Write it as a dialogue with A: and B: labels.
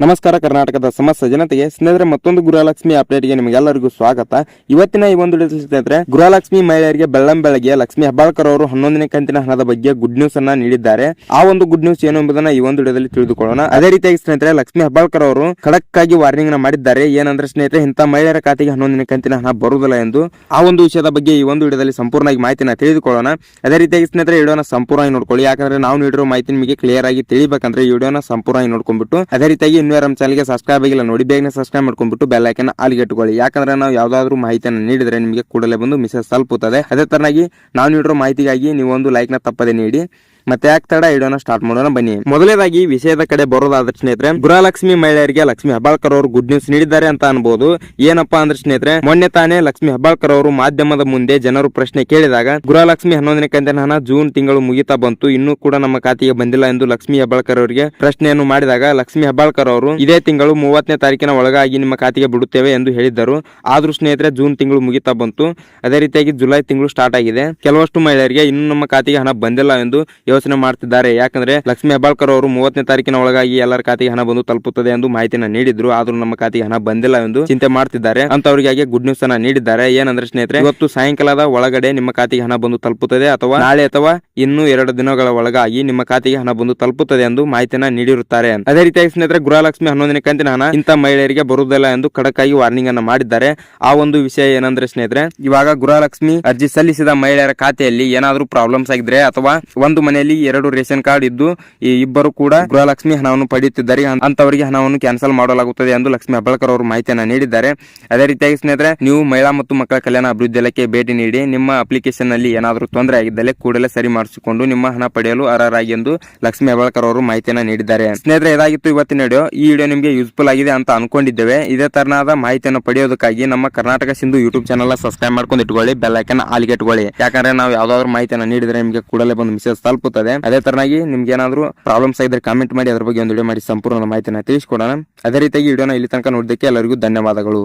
A: ನಮಸ್ಕಾರ ಕರ್ನಾಟಕದ ಸಮಸ್ತ ಜನತೆಗೆ ಸ್ನೇಹಿತರೆ ಮತ್ತೊಂದು ಗೃಹಲಕ್ಷ್ಮಿ ಅಪ್ಡೇಟ್ಗೆ ನಿಮಗೆಲ್ಲರಿಗೂ ಸ್ವಾಗತ. ಇವತ್ತಿನ ಈ ಒಂದು ಸ್ನೇಹಿತರೆ ಗೃಹಲಕ್ಷ್ಮಿ ಮಹಿಳೆಯರಿಗೆ ಬೆಳ್ಳಂಬೆಳಗ್ಗೆ ಲಕ್ಷ್ಮಿ ಹೆಬ್ಬಾಳ್ಕರ್ ಅವರು 11ನೇ ಕಂತಿನ ಹಣದ ಬಗ್ಗೆ ಗುಡ್ ನ್ಯೂಸ್ ಅನ್ನ ನೀಡಿದ್ದಾರೆ. ಆ ಒಂದು ಗುಡ್ ನ್ಯೂಸ್ ಏನು ಎಂಬುದನ್ನ ಈ ಒಂದು ವಿಡಿಯೋದಲ್ಲಿ ತಿಳಿದುಕೊಳ್ಳೋಣ. ಅದೇ ರೀತಿಯಾಗಿ ಸ್ನೇಹಿತರೆ ಲಕ್ಷ್ಮಿ ಹೆಬ್ಬಾಳ್ಕರ್ ಅವರು ಖಡಕ್ ಆಗಿ ವಾರ್ನಿಂಗ್ ನ ಮಾಡಿದ್ದಾರೆ. ಏನಂದ್ರೆ ಸ್ನೇಹಿತರೆ ಇಂಥ ಮಹಿಳೆಯರ ಖಾತೆಗೆ 11ನೇ ಕಂತಿನ ಹಣ ಬರುವುದಿಲ್ಲ ಎಂದು ಆ ಒಂದು ವಿಷಯದ ಬಗ್ಗೆ ಈ ಒಂದು ವಿಡಿಯೋದಲ್ಲಿ ಸಂಪೂರ್ಣವಾಗಿ ಮಾಹಿತಿನ ತಿಳಿದುಕೊಳ್ಳೋಣ. ಅದೇ ರೀತಿಯಾಗಿ ಸ್ನೇಹಿತರೆ ವಿಡಿಯೋನ ಸಂಪೂರ್ಣವಾಗಿ ನೋಡ್ಕೊಳ್ಳಿ. ಯಾಕಂದ್ರೆ ನಾವು ನೀಡಿರೋ ಮಾಹಿತಿ ನಿಮಗೆ ಕ್ಲಿಯರ್ ಆಗಿ ತಿಳಿಬೇಕಂದ್ರೆ ಈ ವಿಡಿಯೋನ ಸಂಪೂರ್ಣವಾಗಿ ನೋಡ್ಕೊಂಡ್ಬಿಟ್ಟು ಅದೇ ರೀತಿಯಾಗಿ ನಮ್ಮ ಚಾನಲ್ಗೆ ಸಬ್ಸ್ಕ್ರೈಬ್ ಆಗಿಲ್ಲ ನೋಡಿ, ಬೇಗನೆ ಸಬ್ಸ್ಕ್ರೈಬ್ ಮಾಡ್ಕೊಂಡ್ಬಿಟ್ಟು ಬೆಲ್ ಐಕಾನ್ ಆಲ್ಗೆ ಇಟ್ಕೊಳ್ಳಿ. ಯಾಕಂದ್ರೆ ನಾವು ಯಾವ್ದಾದ್ರು ಮಾಹಿತಿಯನ್ನು ನೀಡಿದ್ರೆ ನಿಮಗೆ ಕೂಡಲೇ ಬಂದು ಮೆಸೇಜ್ ತಲುಪುತ್ತದೆ. ಅದೇ ತರನಾಗಿ ನಾವು ನೀಡಿರೋ ಮಾಹಿತಿಗಾಗಿ ನೀವು ಒಂದು ಲೈಕ್ ನ ತಪ್ಪದೆ ನೀಡಿ. ಮತ್ತೆ ಯಾಕೆ ತಡ ವಿಡಿಯೋನ ಸ್ಟಾರ್ಟ್ ಮಾಡೋಣ ಬನ್ನಿ. ಮೊದಲನೇದಾಗಿ ವಿಷಯದ ಕಡೆ ಬರೋದಾದ್ರೆ ಸ್ನೇಹಿತರೆ ಗೃಹಲಕ್ಷ್ಮಿ ಮಹಿಳೆಯರಿಗೆ ಲಕ್ಷ್ಮಿ ಹೆಬ್ಬಾಳ್ಕರ್ ಅವರು ಗುಡ್ ನ್ಯೂಸ್ ನೀಡಿದ್ದಾರೆ ಅಂತ ಅನ್ಬಹುದು. ಏನಪ್ಪಾ ಅಂದ್ರೆ ಸ್ನೇಹಿತರೆ ಮೊನ್ನೆ ತಾನೇ ಲಕ್ಷ್ಮಿ ಹೆಬ್ಬಾಳ್ಕರ್ ಅವರು ಮಾಧ್ಯಮದ ಮುಂದೆ ಜನರು ಪ್ರಶ್ನೆ ಕೇಳಿದಾಗ ಗೃಹಲಕ್ಷ್ಮಿ 11ನೇ ಕಂತಿನ ಹಣ ಜೂನ್ ತಿಂಗಳು ಮುಗಿತಾ ಬಂತು, ಇನ್ನೂ ಕೂಡ ನಮ್ಮ ಖಾತೆಗೆ ಬಂದಿಲ್ಲ ಎಂದು ಲಕ್ಷ್ಮಿ ಹೆಬ್ಬಾಳ್ಕರ್ ಅವರಿಗೆ ಪ್ರಶ್ನೆಯನ್ನು ಮಾಡಿದಾಗ ಲಕ್ಷ್ಮಿ ಹೆಬ್ಬಾಳ್ಕರ್ ಅವರು ಇದೇ ತಿಂಗಳು 30ನೇ ತಾರೀಕಿನ ಒಳಗಾಗಿ ನಿಮ್ಮ ಖಾತೆಗೆ ಬಿಡುತ್ತೇವೆ ಎಂದು ಹೇಳಿದ್ದರು. ಆದ್ರೂ ಸ್ನೇಹಿತರೆ ಜೂನ್ ತಿಂಗಳು ಮುಗಿತಾ ಬಂತು. ಅದೇ ರೀತಿಯಾಗಿ ಜುಲೈ ತಿಂಗಳು ಸ್ಟಾರ್ಟ್ ಆಗಿದೆ. ಕೆಲವಷ್ಟು ಮಹಿಳೆಯರಿಗೆ ಇನ್ನೂ ನಮ್ಮ ಖಾತೆಗೆ ಹಣ ಬಂದಿಲ್ಲ ಎಂದು ಯೋಚನೆ ಮಾಡ್ತಿದ್ದಾರೆ. ಯಾಕಂದ್ರೆ ಲಕ್ಷ್ಮಿ ಹೆಬ್ಬಾಳ್ಕರ್ ಅವರು 30ನೇ ತಾರೀಕಿನ ಒಳಗಾಗಿ ಎಲ್ಲರ ಖಾತೆಗೆ ಹಣ ಬಂದು ತಲುಪುತ್ತದೆ ಎಂದು ಮಾಹಿತಿನ ನೀಡಿದ್ರು. ಆದ್ರೂ ನಮ್ಮ ಖಾತೆಗೆ ಹಣ ಬಂದಿಲ್ಲ ಎಂದು ಚಿಂತೆ ಮಾಡ್ತಿದ್ದಾರೆ. ಅಂತವರಿಗೆ ಗುಡ್ ನ್ಯೂಸ್ ಅನ್ನ ನೀಡಿದ್ದಾರೆ. ಏನಂದ್ರೆ ಸ್ನೇಹಿತರೆ ಇವತ್ತು ಸಾಯಂಕಾಲದ ಒಳಗಡೆ ನಿಮ್ಮ ಖಾತೆಗೆ ಹಣ ಬಂದು ತಲುಪುತ್ತದೆ ಅಥವಾ ನಾಳೆ ಅಥವಾ ಇನ್ನೂ 2 ದಿನಗಳ ಒಳಗಾಗಿ ನಿಮ್ಮ ಖಾತೆಗೆ ಹಣ ಬಂದು ತಲುಪುತ್ತದೆ ಎಂದು ಮಾಹಿತಿನ ನೀಡಿರುತ್ತಾರೆ. ಅದೇ ರೀತಿಯಾಗಿ ಸ್ನೇಹಿತರೆ ಗೃಹಲಕ್ಷ್ಮಿ 11ನೇ ಕಂತಿನ ಹಣ ಇಂಥ ಮಹಿಳೆಯರಿಗೆ ಬರುವುದಿಲ್ಲ ಎಂದು ಖಡಕ್ ಆಗಿ ವಾರ್ನಿಂಗ್ ಅನ್ನ ಮಾಡಿದ್ದಾರೆ. ಆ ಒಂದು ವಿಷಯ ಏನಂದ್ರೆ ಸ್ನೇಹಿತರೆ ಇವಾಗ ಗೃಹಲಕ್ಷ್ಮಿ ಅರ್ಜಿ ಸಲ್ಲಿಸಿದ ಮಹಿಳೆಯರ ಖಾತೆಯಲ್ಲಿ ಏನಾದ್ರೂ ಪ್ರಾಬ್ಲಮ್ಸ್ ಆಗಿದ್ರೆ ಅಥವಾ ಒಂದು ಮನೆಯಲ್ಲಿ 2 ರೇಷನ್ ಕಾರ್ಡ್ ಇದ್ದು ಈ ಇಬ್ಬರು ಕೂಡ ಗೃಹಲಕ್ಷ್ಮಿ ಹಣವನ್ನು ಪಡೆಯುತ್ತಿದ್ದಾರೆ, ಅಂತವರಿಗೆ ಹಣವನ್ನು ಕ್ಯಾನ್ಸಲ್ ಮಾಡಲಾಗುತ್ತದೆ ಎಂದು ಲಕ್ಷ್ಮಿ ಹೆಬ್ಬಾಳ್ಕರ್ ಅವರು ಮಾಹಿತಿಯನ್ನು ನೀಡಿದ್ದಾರೆ. ಅದೇ ರೀತಿಯಾಗಿ ಸ್ನೇಹಿತರೆ ನೀವು ಮಹಿಳಾ ಮತ್ತು ಮಕ್ಕಳ ಕಲ್ಯಾಣ ಅಭಿವೃದ್ಧಿ ಇಲಾಖೆಗೆ ಭೇಟಿ ನೀಡಿ ನಿಮ್ಮ ಅಪ್ಲಿಕೇಶನ್ ನಲ್ಲಿ ಏನಾದರೂ ತೊಂದರೆ ಆಗಿದ್ದಲ್ಲಿ ಕೂಡಲೇ ಸರಿ ಮಾಡಿಸಿಕೊಂಡು ನಿಮ್ಮ ಹಣ ಪಡೆಯಲು ಅರ್ಹರಾಗಿ ಎಂದು ಲಕ್ಷ್ಮಿ ಹೆಬ್ಬಾಳ್ಕರ್ ಅವರು ಮಾಹಿತಿಯನ್ನು ನೀಡಿದ್ದಾರೆ. ಸ್ನೇಹಿತರೆ ಇದಾಗಿತ್ತು ಇವತ್ತಿನ ವಿಡಿಯೋ. ಈ ವಿಡಿಯೋ ನಿಮಗೆ ಯೂಸ್ಫುಲ್ ಆಗಿದೆ ಅಂತ ಅನ್ಕೊಂಡಿದ್ದೇವೆ. ಇದೇ ತರನಾದ ಮಾಹಿತಿಯನ್ನು ಪಡೆಯೋದಕ್ಕಾಗಿ ನಮ್ಮ Karnataka Sindhu YouTube channel subscribe ಮಾಡ್ಕೊಂಡು ಇಟ್ಕೊಳ್ಳಿ, ಬೆಲ್ ಐಕಾನ್ ಆಲ್ಗೆ ಇಟ್ಕೊಳ್ಳಿ. ಯಾಕಂದ್ರೆ ನಾವು ಯಾವ್ದಾದ್ರು ಮಾಹಿತಿಯನ್ನು ನೀಡಿದ್ರೆ ನಿಮಗೆ ಕೂಡಲೇ ಬಂದು ಮೆಸೇಜ್ ತಲುಪುತ್ತದೆ. ಅದೇ ತರನಾಗಿ ನಿಮ್ಗೆ ಏನಾದ್ರು ಪ್ರಾಬ್ಲಮ್ಸ್ ಆಗಿದ್ರೆ ಕಾಮೆಂಟ್ ಮಾಡಿ ಅದ್ರ ಬಗ್ಗೆ ಒಂದು ವಿಡಿಯೋ ಮಾಡಿ ಸಂಪೂರ್ಣ ಮಾಹಿತಿನ ತಿಳಿಸ್ಕೊಡೋಣ. ಅದೇ ರೀತಿಯಾಗಿ ವಿಡಿಯೋನ ಇಲ್ಲಿ ತನಕ ನೋಡಿದ್ದಕ್ಕೆ ಎಲ್ಲರಿಗೂ ಧನ್ಯವಾದಗಳು.